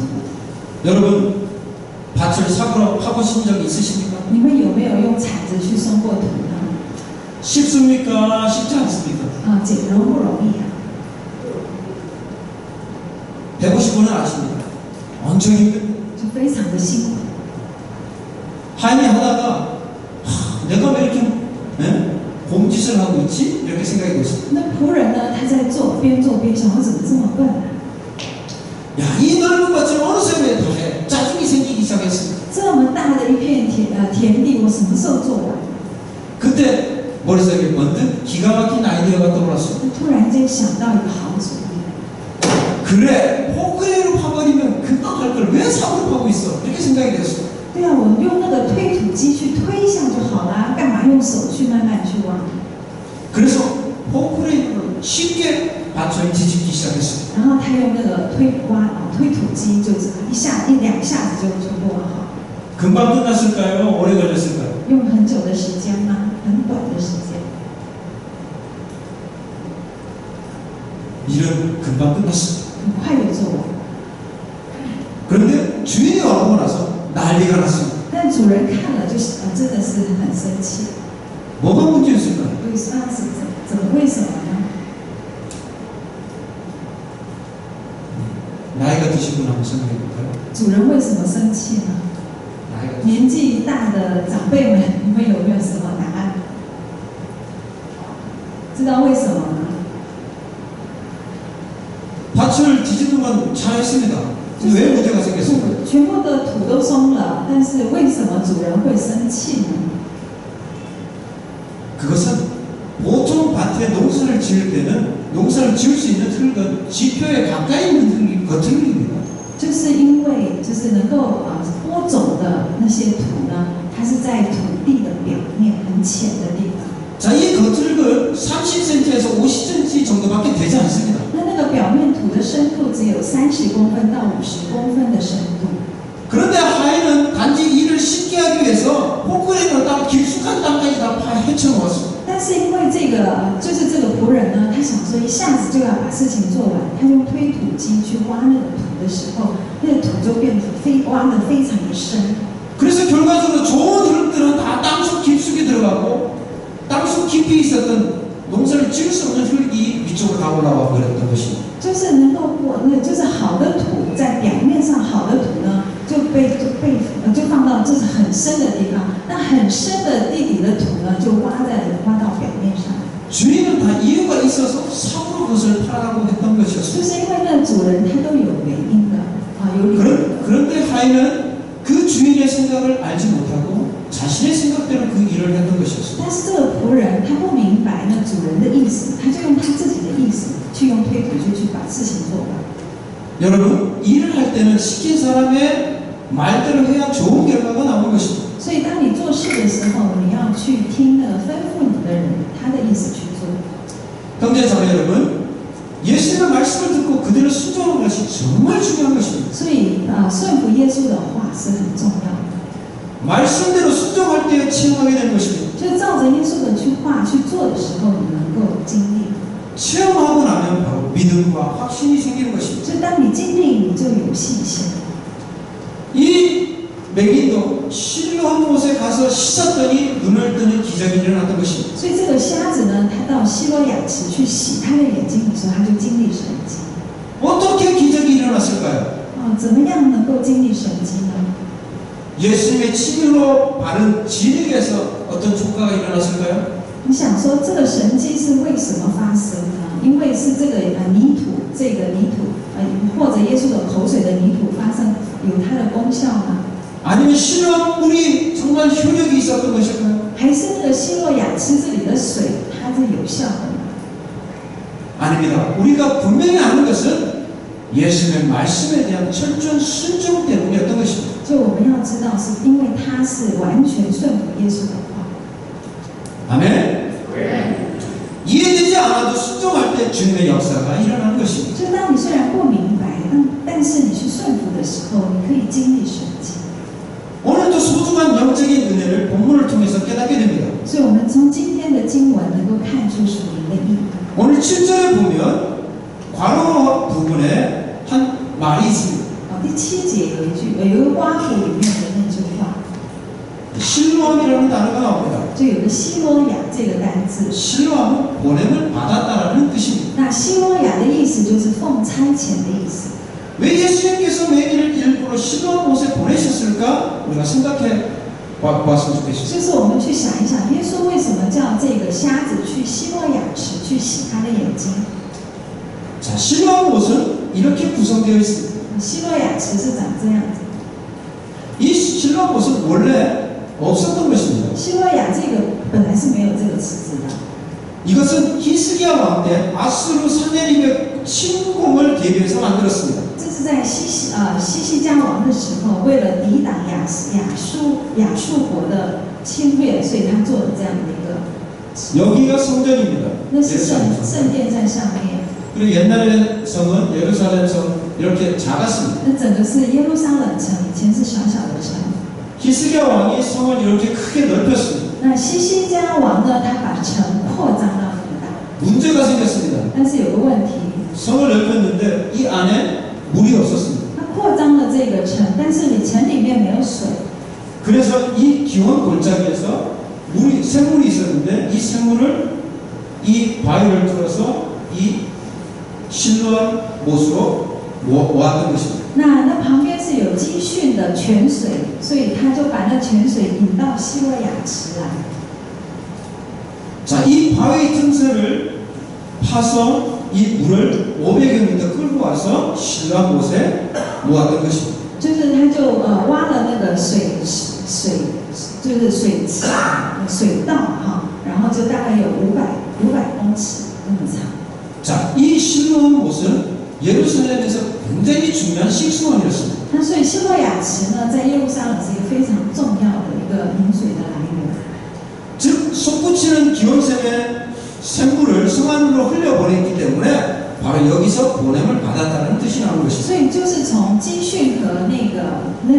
Speaker 1: 여러분 밭을 삽으로 파보신 적 있으십니까?
Speaker 2: 你们有没有用铲子去松过土呢？
Speaker 1: 쉽습니까? 쉽지 않습니까?
Speaker 2: 容不容易啊？
Speaker 1: 150분은 아십니다. 엄청 힘듭니다.
Speaker 2: 就非常的辛苦。
Speaker 1: 하인이 하다가 내가 왜 이렇게 곰짓을 하고 있지? 이렇게 생각이 들었어요.
Speaker 2: 那仆人呢，他在做边想，我怎么这么笨啊？
Speaker 1: 야, 이 넓은 밭을 어느새 왜 다 해? 짜증이 생기기 시작했습니다.
Speaker 2: 这么大的一片田地，我什么时候做完？
Speaker 1: 그때 머릿속에 문득 기가 막힌 아이디어가 떠올랐어요.
Speaker 2: 突然间想到一个好主意。
Speaker 1: 그래, 포크레인으로 파버리면 금방 갈 걸 왜 삽으로 파고 있어? 이렇게 생각이 됐어요.
Speaker 2: 对啊，我们用那个推土机去推一下就好啦，干嘛用手去慢慢去挖？
Speaker 1: 그래서 포크레인으로 쉽게 밭을 뒤집기 시작했어요.
Speaker 2: 然后他用那个推土机，就是两下子就全部挖好。
Speaker 1: 금방 끝났을까요? 오래 걸렸을까요?
Speaker 2: 用很久的时间吗？很短的时间。
Speaker 1: 일은 금방 끝났습니다.
Speaker 2: 很快就做完。
Speaker 1: 그런데 주인이 와보고 나서 난리가 났습니다.
Speaker 2: 但主人看了真的是很生气。
Speaker 1: 뭐가 문제였을까요?
Speaker 2: 为什么呢？
Speaker 1: 나이가 드신 분 한번 생각해 볼까요?
Speaker 2: 主人为什么生气呢？
Speaker 1: 나이가 드신
Speaker 2: 年纪大的长辈们，你们有没有什么答案？知道为什么吗？
Speaker 1: 밭을 뒤집는 건 잘했습니다. 왜 문제가 생겼을까요?
Speaker 2: 全部的土都松了，但是为什么主人会生气呢？
Speaker 1: 그것은 보통 밭에 농사를 지을 때는 농사를 지을 수 있는 흙은 지표에 가까이 있는 흙입니다.
Speaker 2: 就是因为能够播种的那些土呢，它是在土地的表面很浅的地方。
Speaker 1: 자, 이 겉흙은 30cm에서 50cm 정도밖에 되지 않습니다.
Speaker 2: 那个表面土的深度只有30公分到50公分的深度。
Speaker 1: 그런데 하인은 단지 일을 쉽게 하기 위해서 포크레인으로 땅 깊숙한 땅까지 다 헤쳐놓았습니다.
Speaker 2: 但是因为这个仆人呢，他想说一下子就要把事情做完，他用推土机去挖那个土的时候，那个土就变得挖得非常的深。
Speaker 1: 그래서 결과적으로 좋은 흙들은 다 땅속 깊숙이 들어가고 땅속 깊이 있었던 농사를 지을 수 없는 흙이 위쪽으로 다 올라와 버렸던 것입니다.
Speaker 2: 就是能够就是好的土在表面上，好的土呢就放到这是很深的地方，那很深的地底的土呢就挖到表面上。
Speaker 1: 주인은 다 이유가 있어서 삽으로 그것을 파라고 했던
Speaker 2: 就
Speaker 1: 것이었습니다.
Speaker 2: 是因为那主人他都有原因的有理由的。
Speaker 1: 그런데 하인은 그 주인의 생각을 알지 못하고 자신의 생각대로 그 일을 했던 것이었습니다.
Speaker 2: 但是这个仆人他不明白那主人的意思，他就用他自己的意思去用推土机去把事情做完。
Speaker 1: 여러분, 일을 할 때는 시킨 사람의 말대로 해야 좋은 결과가 나오는 것입니다.
Speaker 2: 所以当你做事的时候，你要去听那个吩咐你的人他的意思去做。
Speaker 1: 형제자매 여러분, 예수님의 말씀을 듣고 그대로 순종하는 것이 정말 중요한 것입니다.
Speaker 2: 所以顺服耶稣的话是很重要的。
Speaker 1: 말씀대로 순종할 때 체험하게 되는 것입니다.
Speaker 2: 就照着耶稣的话去做的时候，你能够经历。
Speaker 1: 체험하고 나면 바로 믿음과 확신이 생기는 것입니다.
Speaker 2: 所以当你经历，你就有信心。
Speaker 1: 이 맹인도 신령한 곳에 가서 씻었더니 눈을 뜨는 기적이 일어났던 것입니다.
Speaker 2: 所以这个瞎子呢，他到希罗亚池去洗他的眼睛的时候，他就经历神迹。
Speaker 1: 어떻게 기적이 일어났을까요?
Speaker 2: 怎么样能够经历神迹呢？
Speaker 1: 예수님의 침으로 바른 진흙에서 어떤 조과가 일어났을까요?
Speaker 2: 你想说这个神迹是为什么发生呢？因为是这个泥土，或者耶稣的口水的泥土发生有它的功效吗？
Speaker 1: 아니면 신령한 물이 정말 효력이 있었던 것일까요?
Speaker 2: 还是那个希洛亚池子里的水它是有效的呢？
Speaker 1: 아닙니다. 우리가 분명히 아는 것은 예수님의 말씀에 대한 철저한 순종 때문이었던 것입니다.
Speaker 2: 所以我们要知道，是因为他是完全顺服耶稣的话。
Speaker 1: 아멘. 이해되지 않아도 순종할 때 주님의 역사가 일어나는 것입니다.
Speaker 2: 就当你虽然不明白，但是你去顺服的时候，你可以经历神迹。
Speaker 1: 오늘도 소중한 영적인 은혜를 본문을 통해서 깨닫게 됩니다.
Speaker 2: 所以，我们从今天的经文能够看出属灵的意义。
Speaker 1: 오늘 7절에 보면 괄호 부분에 한 말이 있습니다.
Speaker 2: 第7节有一个挖苦里面的那句话，
Speaker 1: 실로암이라는 단어가 나옵니다.
Speaker 2: 就有个希罗亚这个单字。
Speaker 1: 실로암은 보냄을 받았다라는 뜻입니다.
Speaker 2: 那希罗亚的意思就是奉差遣的意思。
Speaker 1: 왜 예수님께서 메기를 일부러 실로암 곳에 보내셨을까? 우리가 생각해 보았으면 좋겠습니다.
Speaker 2: 就是我们去想一想，耶稣为什么叫这个瞎子去希罗亚池去洗他的眼睛？
Speaker 1: 자, 실로암 곳은 이렇게 구성되어 있습니다.
Speaker 2: 希罗亚池是长这样子。
Speaker 1: 이 실로암 곳은 원래 없었던 것입니다.
Speaker 2: 希罗亚这个本来是没有这个池子的，
Speaker 1: 이것은 히스기야 왕 때 아수르 산헤립의 침공을 대비해서 만들었습니다.
Speaker 2: 这是在西西家王的时候，为了抵挡亚述国的侵略，所以他做了这样的一个。
Speaker 1: 여기가 성전입니다.
Speaker 2: 那是圣殿在上面，
Speaker 1: 그리고 옛날에 성은 예루살렘 성 이렇게 작았습니다.
Speaker 2: 那整个是耶路撒冷城，以前是小小的城。
Speaker 1: 히스기야 왕이 성을 이렇게 크게 넓혔습니다.
Speaker 2: 那西西家王呢，他把城扩张到那么大，
Speaker 1: 문제가 생겼습니다.
Speaker 2: 但是有个问题，
Speaker 1: 성을 넓혔는데 이 안에 물이 없었습니다.
Speaker 2: 他扩张了这个城，但是你城里面没有水，
Speaker 1: 그래서 이 기원 골짜기에서 샘물이 있었는데 이 샘물을 이 바위를 뚫어서 이 실로암 못으로 모았던 것입니다.
Speaker 2: 那旁边是有积蓄的泉水，所以他就把那泉水引到希罗亚池来。
Speaker 1: 자, 이 바위 틈새를 파서 이 물을 500여 미터 끌고 와서 실로암 못에 모았던 것입니다.
Speaker 2: 就是他就挖了那个就是水道哈，然后就大概有500公尺那么长。
Speaker 1: 자, 이 실로암 못은 예루살렘에서 굉장히 중요한 식수원이었습니다.
Speaker 2: 那所以希罗亚池呢，在耶路撒冷是一个非常重要的一个饮水的来源。
Speaker 1: 즉 솟구치는 기온샘의 샘물을 성 안으로 흘려보냈기 때문에 바로 여기서 보냄을 받았다는 뜻이 나오는 것입니다.
Speaker 2: 所以就是从基训和那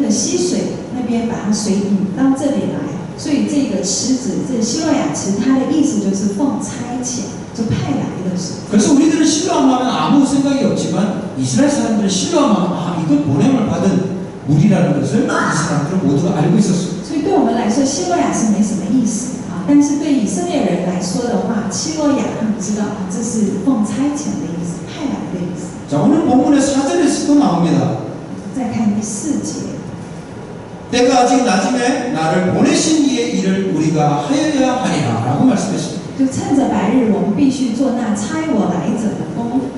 Speaker 2: 个溪水那边把它水引到这里来，所以这个池子，这希罗亚池，它的意思就是奉差遣，就派来的水。
Speaker 1: 그래서 우리들은 실로암 하면 아무 생각이 없지만 이스라엘 사람들은 실로암 하면 이건 보냄을 받은 물이라는 것을 이 사람들은 모두가 알고 있었습니다.
Speaker 2: 所以对我们来说，希罗亚是没什么意思啊，但是对以色列人来说的话，希罗亚他们知道这是奉差遣的意思，派来的意思。
Speaker 1: 자, 오늘 본문의 4절에서도 나옵니다.
Speaker 2: 再看第4节。
Speaker 1: 때가 아직 낮음에 나를 보내신 이의 일을 우리가 하여야 하리라 라고 말씀했습니다.
Speaker 2: 就趁着白日，我们必须做那差我来者的工。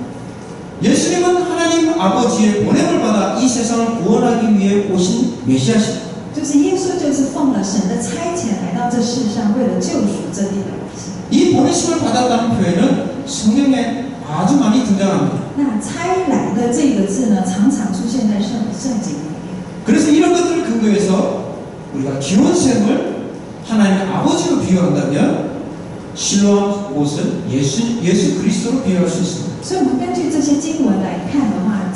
Speaker 1: 예수님은 하나님 아버지의 보냄을 받아 이 세상을 구원하기 위해 오신 메시아십니다.
Speaker 2: 就是耶稣，就是奉了神的差遣来到这世上，为了救赎这地的百姓。
Speaker 1: 이 보내심을 받았다는 표현은 성경에 아주 많이 등장합니다.
Speaker 2: 那差来的这个字呢，常常出现在圣经里面。
Speaker 1: 그래서 이런 것들을 근거해서 우리가 기원샘을 하나님 아버지로 비유한다면 실로암 못은 예수 그리스도로 비유할 수 있습니다.
Speaker 2: 所以，我们根据这些经文来看的话，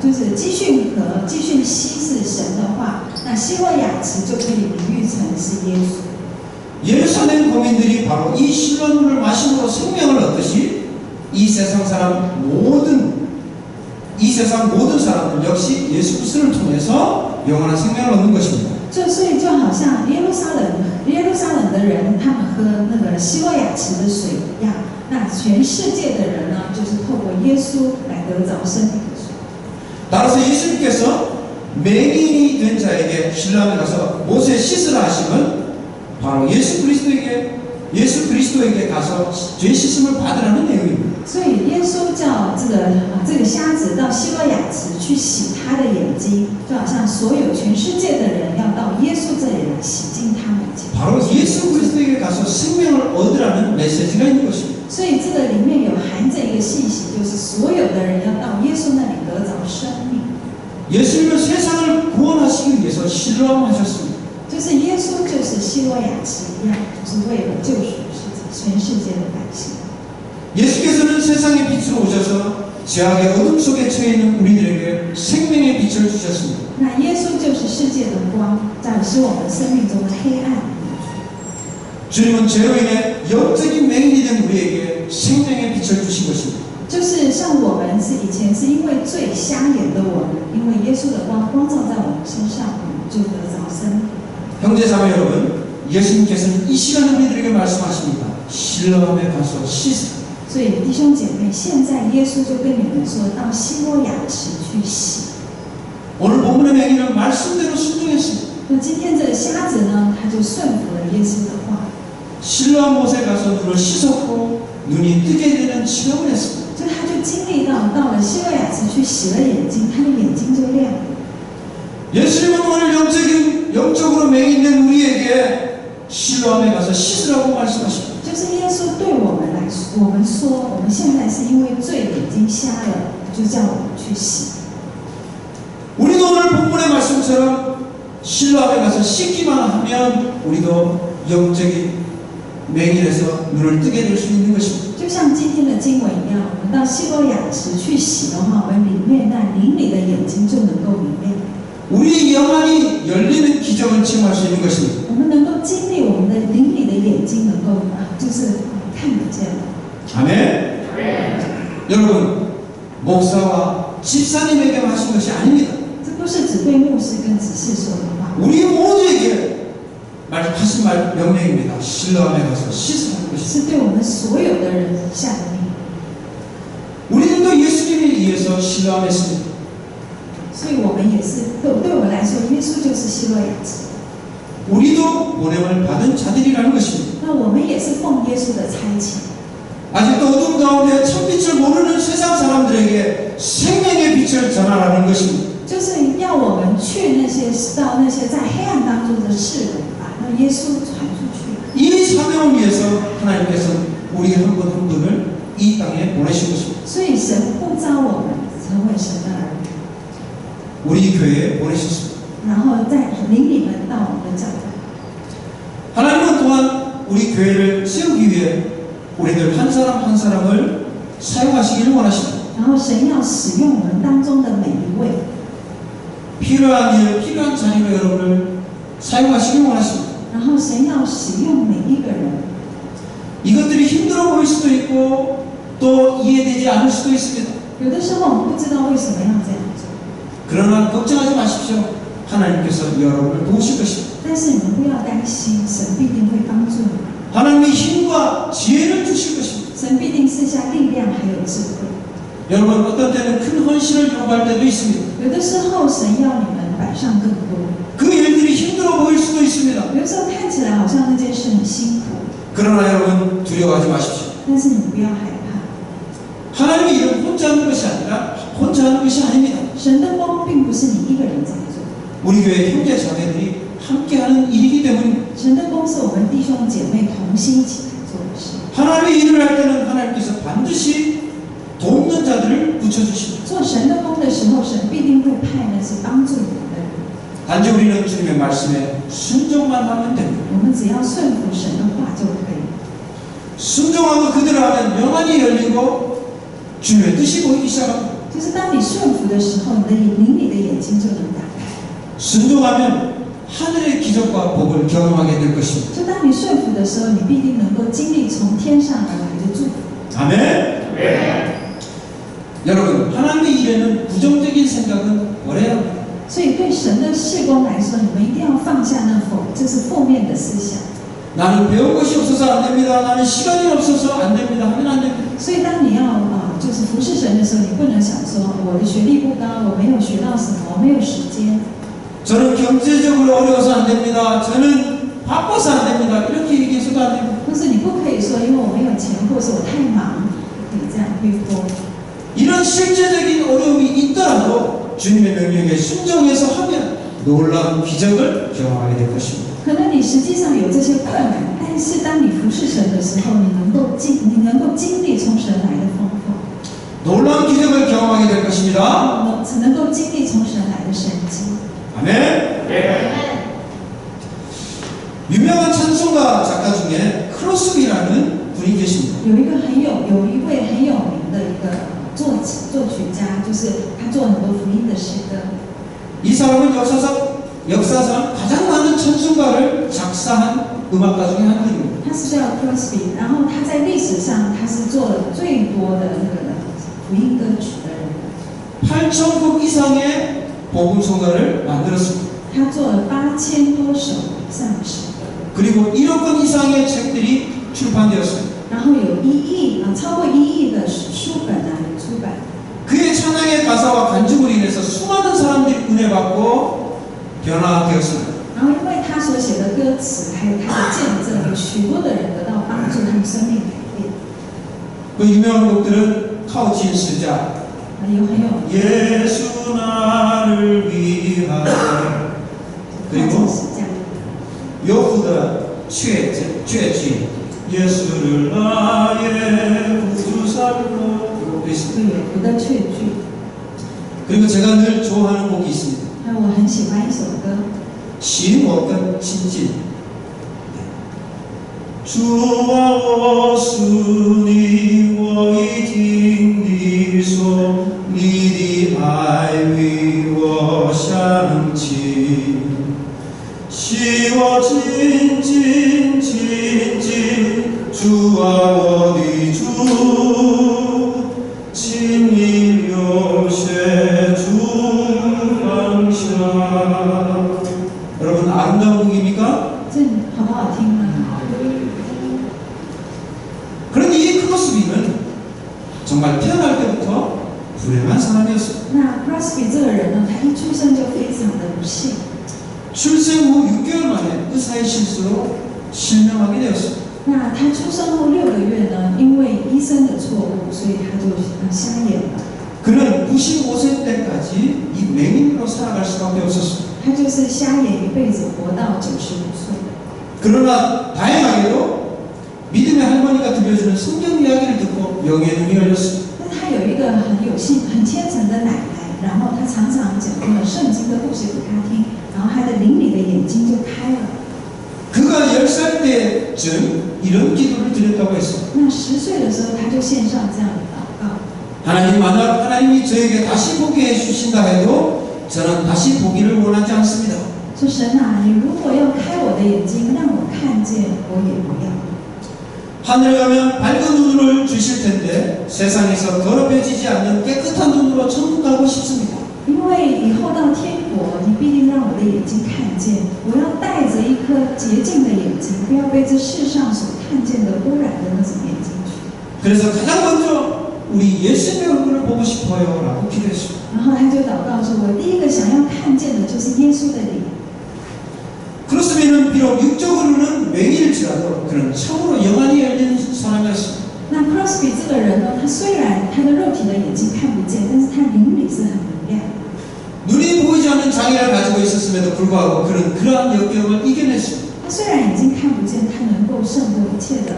Speaker 2: 就是基训和基训溪是神的话，那希罗亚池就可以比喻成是耶稣。
Speaker 1: 예루살렘 거민들이 바로 이 실로암 물을 마심으로 생명을 얻듯이 이 세상 모든 사람들 역시 예수 그리스도를 통해서 영원한 생명을 얻는 것입니다.
Speaker 2: 所以就好像耶路撒冷的人，他们喝那个希罗亚池的水一样，那全世界的人呢，就是透过耶稣来得着生命的水。
Speaker 1: 따라서 예수님께서 맹인이 된 자에게 실로암에 가서 못에 씻으라 하심은 바로 예수 그리스도에게 가서 죄 씻음을 받으라는 내용입니다.
Speaker 2: 所以耶稣叫这个瞎子到希罗亚池去洗他的眼睛，就好像所有全世界的人要到耶稣这里来洗净他们的眼睛。
Speaker 1: 바로 예수 그리스도에게 가서 생명을 얻으라는 메시지가 있는 것입니다.
Speaker 2: 所以这个里面有含着一个信息，就是所有的人要到耶稣那里得
Speaker 1: 예수님은 세상을 구원하시기 위해서 실로암하셨습니다.
Speaker 2: 就是耶稣就是希罗亚池一样，就是为了救赎全世界的百姓。
Speaker 1: 예수께서는 세상의 빛으로 오셔서 죄악의 어둠 속에 처해 있는 우리들에게 생명의 빛을 주셨습니다.
Speaker 2: 那耶稣就是世界的光，展示我们生命中的黑暗。
Speaker 1: 주님은 죄로 인해 영적인 맹인이 된 우리에게 생명의 빛을 주신 것입니다.
Speaker 2: 就是像我们以前是因为罪瞎眼的我们，因为耶稣的光照在我们身上，我们就得着生命。
Speaker 1: 형제자매 여러분, 예수님께서는 이 시간에 우리들에게 말씀하십니다. 실로암에 가서 씻으라.
Speaker 2: 所以弟兄姐妹，现在耶稣就跟你们说，到希罗亚池去洗。
Speaker 1: 오늘 본문의 맹인은 말씀대로 순종했습니다.
Speaker 2: 那今天这个瞎子呢，他就顺服了耶稣的话，
Speaker 1: 실로암 못에 가서 눈을 씻었고 눈이 뜨게 되는 체험을 했습니다.
Speaker 2: 就他就经历到了希罗亚池去洗了眼睛，他的眼睛就亮了。
Speaker 1: 예수님은 오늘 영적으로 맹인된 우리에게 실로암에 가서 씻으라고 말씀하십니다.
Speaker 2: 就是耶稣对我们来说，我们说我们现在是因为罪眼睛瞎了，就叫我们去洗。
Speaker 1: 우리도 오늘 본문의 말씀처럼 실로암에 가서 씻기만 하면 우리도 영적인 맹인에서 눈을 뜨게 될 수 있는 것입니다.
Speaker 2: 就像今天的经文一样，我们到希罗亚池去洗的话，我们里面那灵里的眼睛就能够明亮，
Speaker 1: 우리의 영안이 열리는 기적을 체험할 수 있는 것입니다.
Speaker 2: 我们能够经历我们的灵里的眼睛能够就是看得见。
Speaker 1: 아멘. 여러분, 목사와 집사님에게 하신 것이 아닙니다.
Speaker 2: 这不是只对牧师跟执事说的话，
Speaker 1: 우리 모두에게 하신 명령입니다. 실로암에 가서 씻으라는 것입니다.
Speaker 2: 是对我们所有的人下的命。
Speaker 1: 우리들도 예수님을 위해서 실로암했습니다.
Speaker 2: 所以我们也是，对我们来说，耶稣就是希罗亚池。
Speaker 1: 우리도 보냄을 받은 자들이라는 것입니다.
Speaker 2: 那我们也是奉耶稣的差遣。
Speaker 1: 아직도 어둠 가운데 참빛을 모르는 세상 사람들에게 생명의 빛을 전하라는 것입니다.
Speaker 2: 就是要我们去到那些在黑暗当中的世人，把那耶稣传出去。
Speaker 1: 이 사명을 위해서 하나님께서 우리 한 분 한 분을 이 땅에 보내신 것입니다.
Speaker 2: 所以神呼召我们成为神的儿女，
Speaker 1: 우리 교회에 보내셨습니다.
Speaker 2: 然后在领你们到我们的教会。
Speaker 1: 하나님은 또한 우리 교회를 세우기 위해 우리들 한 사람 한 사람을 사용하시기를 원하십니다.
Speaker 2: 然后神要使用我们当中的每一位，
Speaker 1: 필요한 일, 필요한 자녀 여러분을 사용하시기를 원하십니다.
Speaker 2: 然后神要使用每一个人。
Speaker 1: 이것들이 힘들어 보일 수도 있고 또 이해되지 않을 수도 있습니다.
Speaker 2: 有的时候我们不知道为什么要这样做，
Speaker 1: 그러나 걱정하지 마십시오. 하나님께서 여러분을 도우실 것입니다.
Speaker 2: 但是你们不要担心，神必定会帮助你们，
Speaker 1: 하나님의 힘과 지혜를 주실 것입니다.
Speaker 2: 神必定赐下力量还有智慧。
Speaker 1: 여러분 어떤 때는 큰 헌신을 요구할 때도 있습니다.
Speaker 2: 有的时候神要你们摆上更多，
Speaker 1: 그 일들이 힘들어 보일 수도 있습니다.
Speaker 2: 有的时候看起来好像那件事很辛苦，
Speaker 1: 그러나 여러분 두려워하지 마십시오.
Speaker 2: 但是你不要害怕，
Speaker 1: 하나님의 일은 혼자 하는 것이 아니라 혼자 하는 것이 아닙니다.
Speaker 2: 神的光并不是你一个人在做，
Speaker 1: 우리 교회 형제 자매들이 함께하는 일이기 때문입니다.
Speaker 2: 神的光是我们弟兄姐妹同心一起来做的事。
Speaker 1: 하나님의 일을 할 때는 하나님께서 반드시 돕는 자들을 붙여주십니다.
Speaker 2: 做神的光的时候，神必定会派那些帮助你们的人。
Speaker 1: 단지 우리는 주님의 말씀에 순종만 하면 됩니다.
Speaker 2: 我们只要顺服神的话就可以。
Speaker 1: 순종하고 그대로 하면 영안이 열리고 주님의 뜻이 보이기 시작합니다.
Speaker 2: 就是当你顺服的时候，你的灵里的眼睛就能打开。
Speaker 1: 순종하면 하늘의 기적과 복을 경험하게 될 것입니다.
Speaker 2: 就当你顺服的时候，你必定能够经历从天上而来的祝福。
Speaker 1: 아멘. 여러분 하나님의 일에는 부정적인 생각은 버려야 합니다.
Speaker 2: 所以对神的事工来说，你们一定要放下那就是负面的思想。
Speaker 1: 나는 배운 것이 없어서 안 됩니다. 나는 시간이 없어서 안 됩니다. 하면 안 됩니다.
Speaker 2: 所以当你要就是服侍神的时候，你不能想说我的学历不高，我没有学到什么，我没有时间。
Speaker 1: 저는 경제적으로 어려워서 안 됩니다. 저는 바빠서 안 됩니다. 이렇게 얘기해서도 안 됩니다.
Speaker 2: 但是你不可以说，因为我没有钱，或是我太忙，可以这样推脱。
Speaker 1: 이런 실제적인 어려움이 있더라도 주님의 명령에 순종해서 하면 놀라운 기적을 경험하게 될 것입니다.
Speaker 2: 可能你实际上有这些困难，但是当你服侍神的时候，你能够经历从神来的丰富，
Speaker 1: 놀라운 기적을 경험하게 될 것입니다.
Speaker 2: 才能够经历从神来的神迹。
Speaker 1: 아멘. 유명한 찬송가 작가 중에 크로스비라는 분이 계십니다.
Speaker 2: 有一位很有名的一个作曲家，就是他做很多福音的诗歌。
Speaker 1: 이 사람은 역사상 가장 많은 찬송가를 작사한 음악가 중에 한 분입니다.
Speaker 2: 他是叫 Crosby， 然后他在历史上他是做了最多的那个福音歌曲的人。
Speaker 1: 8,000곡 이상의 복음송가를 만들었습니다.
Speaker 2: 他做了8000多首以上的诗歌，
Speaker 1: 그리고 1억 권 이상의 책들이 출판되었습니다.
Speaker 2: 然后有超过1亿的书本出版。
Speaker 1: 그의 찬양의 가사와 간증으로 인해서 수많은 사람들이 은혜 받고 변화되었습니다.
Speaker 2: 然后因为他所写的歌词，还有他的见证，有许多的人得到帮助，他们生命改变。
Speaker 1: 그 유명한 곡들은靠近十架,
Speaker 2: 有很有
Speaker 1: 예수 나를 위하여,
Speaker 2: 靠
Speaker 1: 그리고
Speaker 2: 近十架，
Speaker 1: 요후다 죄죄 예수를 나의 구주살로 있습니다.
Speaker 2: 对，我的确据。
Speaker 1: 그리고 제가 늘 좋아하는 곡이 있습니다.
Speaker 2: 那我很喜欢一首歌，
Speaker 1: 신먹은 친진. 주와 오수니 워이 딩디소 니디 아이위 워샹치 시워 진진진진진 주와 워니 주 진일요새 주방샤. 여러분 아름다운 곡입니까?
Speaker 2: 这好不好听呢？
Speaker 1: 그런데 이 크로스비는 정말 태어날 때부터 불행한 사람이었어요.
Speaker 2: 那 Crosby 这个人呢，他一出生就非常的不幸。
Speaker 1: 출생 후 6개월 만에 의사의 실수로 실명하게 되었어요.
Speaker 2: 那他出生后6个月呢，因为医生的错误，所以他就瞎眼了。
Speaker 1: 그는 95세 때까지 이 맹인으로 살아갈 수밖에 없었어요.
Speaker 2: 他就是瞎眼一辈子，活到95岁。
Speaker 1: 그러나 다행하게도 믿음의 할머니가 들려주는 성경 이야기를 듣고 영의 눈이 열렸어요.
Speaker 2: 但他有一个很虔诚的奶奶，然后他常常讲那个圣经的故事给他听，然后他的灵里的眼睛就开了。
Speaker 1: 그가 10살 때쯤 이런 기도를 드렸다고 했어요.
Speaker 2: 那10岁的时候，他就献上这样的祷告。
Speaker 1: 하나님, 만약 하나님이 저에게 다시 보게 해주신다 해도 저는 다시 보기를 원하지 않습니다.
Speaker 2: 说神啊，你如果要开我的眼睛，让我看见，我也不要。
Speaker 1: 하늘에 가면 밝은 눈을 주실 텐데 세상에서 더럽혀지지 않는 깨끗한 눈으로 천국 가고 싶습니다.
Speaker 2: 因为以后到天国，你必定让我的眼睛看见，我要带着一颗洁净的眼睛，不要被这世上所看见的污染的那种眼睛去。
Speaker 1: 그래서 가장 먼저 우리 예수님의 얼굴을 보고 싶어요 라고 기도했어요.
Speaker 2: 然后他就祷告说：“我第一个想要看见的就是耶稣的脸。”
Speaker 1: 크로스비는 비록 육적으로는 맹일지라도 그는 참으로 영안이 열린 사람이었습니다.
Speaker 2: 那 Crosby 这个人呢，他虽然他的肉体的眼睛看不见，但是他灵里是很明亮。
Speaker 1: 눈이 보이지 않는 장애를 가지고 있었음에도 불구하고 그는 그러한 역경을 이겨냈습니다.
Speaker 2: 他虽然眼睛看不见，他能够胜过一切的。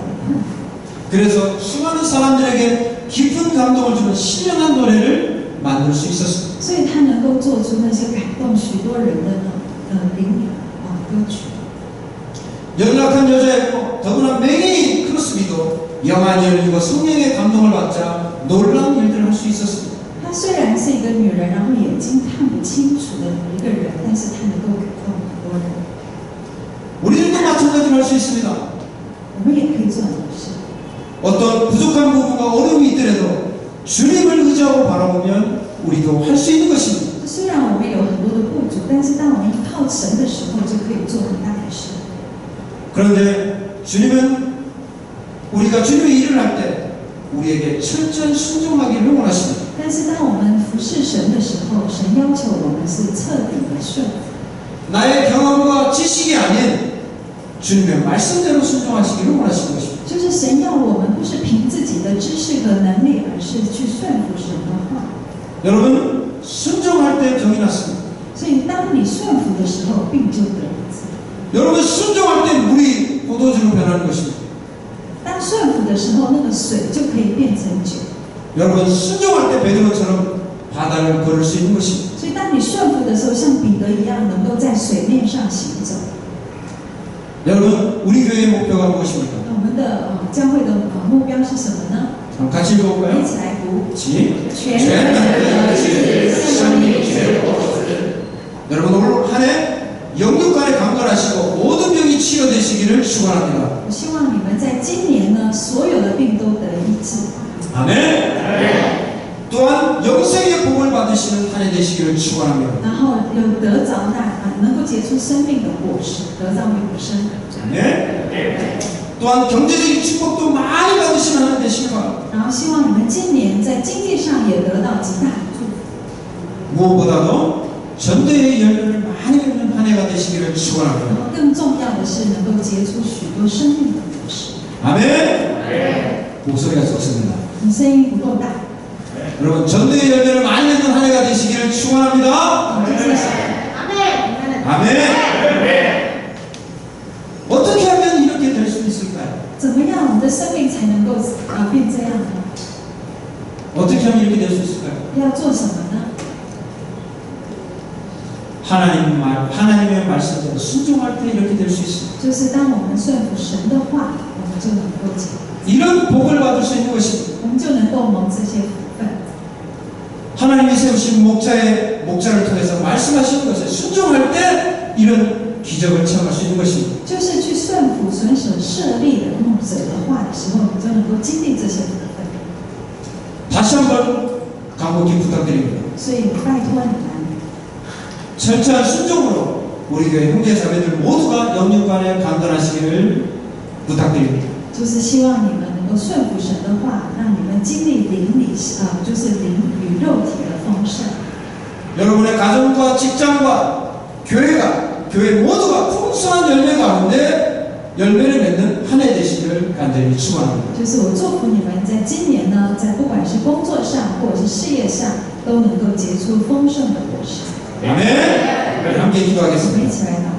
Speaker 1: 그래서 수많은 사람들에게 깊은 감동을 주는 신령한 노래를 만들 수 있었습니다.
Speaker 2: 所以他能够做出那些感动许多人的灵歌曲。
Speaker 1: 연약한 여자였고 더구나 맹인인 크로스비도 영안이 열리고 성령의 감동을 받자 놀라운 일들을 할 수 있었습니다.
Speaker 2: 她虽然是一个女人，然后眼睛看不清楚的一个人，但是她能够感动很多人。
Speaker 1: 우리들도 마찬가지로 할 수 있습니다.
Speaker 2: 我们也可以做很多事。
Speaker 1: 어떤 부족한 부분과 어려움이 있더라도 주님을 의지하고 바라보면 우리도 할 수 있는 것입니다.
Speaker 2: 虽然我们有很多的不足，但是当我们依靠神的时候，就可以做很大的事。
Speaker 1: 그런데 주님은 우리가 주님의 일을 할 때 우리에게 철저히 순종하기를 원하십니다.
Speaker 2: 但是当我们服侍神的时候，神要求我们是彻底的顺服。
Speaker 1: 나의 경험과 지식이 아닌 주님의 말씀대로 순종하시기를 원하시는 것입니다.
Speaker 2: 就是神要我们不是凭自己的知识和能力，而是去顺服神的话。
Speaker 1: 여러분 순종할 때 병이 났습니다.
Speaker 2: 所以当你顺服的时候，病就得医治。
Speaker 1: 여러분 순종할 때 물이 포도주로 변하는 것입니다.
Speaker 2: 当顺服的时候，那个水就可以变成酒。
Speaker 1: 여러분 순종할 때 베드로처럼 바다를 걸을 수 있는 것입니다.
Speaker 2: 所以当你顺服的时候，像彼得一样，能够在水面上行走。
Speaker 1: 여러분, 우리 교회의 목표가 무엇입니까?
Speaker 2: 那我们的教会的目标是什么呢？
Speaker 1: 같이 읽어볼까요?
Speaker 2: 一起来读。
Speaker 1: 全
Speaker 2: 全能的是生命之果子。
Speaker 1: 여러분, 올 한 해 영육간에 강건하시고 모든 병이 치료되시기를 축원합니다.
Speaker 2: 我希望你们在今年呢，所有的病都得医治。
Speaker 1: 아멘. 또한 영생의 복을 받으시는 한 해 되시기를 축원합니다.
Speaker 2: 然后有得着能够结出生命的果实，得到永生。
Speaker 1: 아멘. 또한 경제적인 축복도 많이 받으시는 한 해 되시길 바랍니다.
Speaker 2: 然后希望你们今年在经济上也得到极大的祝福。
Speaker 1: 무엇보다도 전도의 열매를 많이 맺는 한 해가 되시기를
Speaker 2: 然
Speaker 1: 축원합니다.
Speaker 2: 后更重要的是能够结出许多生命的果实。
Speaker 1: 아멘. 목소리가 좋습니다.
Speaker 2: 你声音不够大。
Speaker 1: 여러분, 전도의 열매를 많이 맺는 한 해가 되시기를 축원합니다. 아멘. 어떻게 하면 이렇게 될 수 있을까요?
Speaker 2: 怎么样我们的生命才能够变这样呢？
Speaker 1: 어떻게 하면 이렇게 될 수 있을까요?
Speaker 2: 要做什么呢？
Speaker 1: 하나님의 말씀대로 순종할 때 이렇게 될 수 있습니다.
Speaker 2: 就是当我们顺服神的话，我们就能够结，
Speaker 1: 이런 복을 받을 수 있는 것입니다.
Speaker 2: 我们就能够蒙这些福分。
Speaker 1: 하나님이 세우신 목자를 통해서 말씀하시는 것에 순종할 때 이런 기적을 체험할 수 있는 것입니다.
Speaker 2: 就是去顺服神所设立的牧者的话的时候，你就能够经历这些福分。
Speaker 1: 다시 한번 간곡히 부탁드립니다.
Speaker 2: 所以拜托你们，
Speaker 1: 철저한 순종으로 우리 교회 형제 자매들 모두가 영육간에 강건하시기를 부탁드립니다.
Speaker 2: 就是希望你们能够顺服神的话，让你们经历灵里就是灵与肉体的丰盛。
Speaker 1: 여러분의 가정과 직장과 교회 모두가 풍성한 열매 가운데 열매를 맺는 한 해 되시기를 간절히 축원합니다.
Speaker 2: 就是我祝福你们在今年呢，在不管是工作上或者是事业上，都能够结出丰盛的果实。
Speaker 1: 아멘. 함께
Speaker 2: 我们一
Speaker 1: 기도하겠습니다.
Speaker 2: 起来祷告。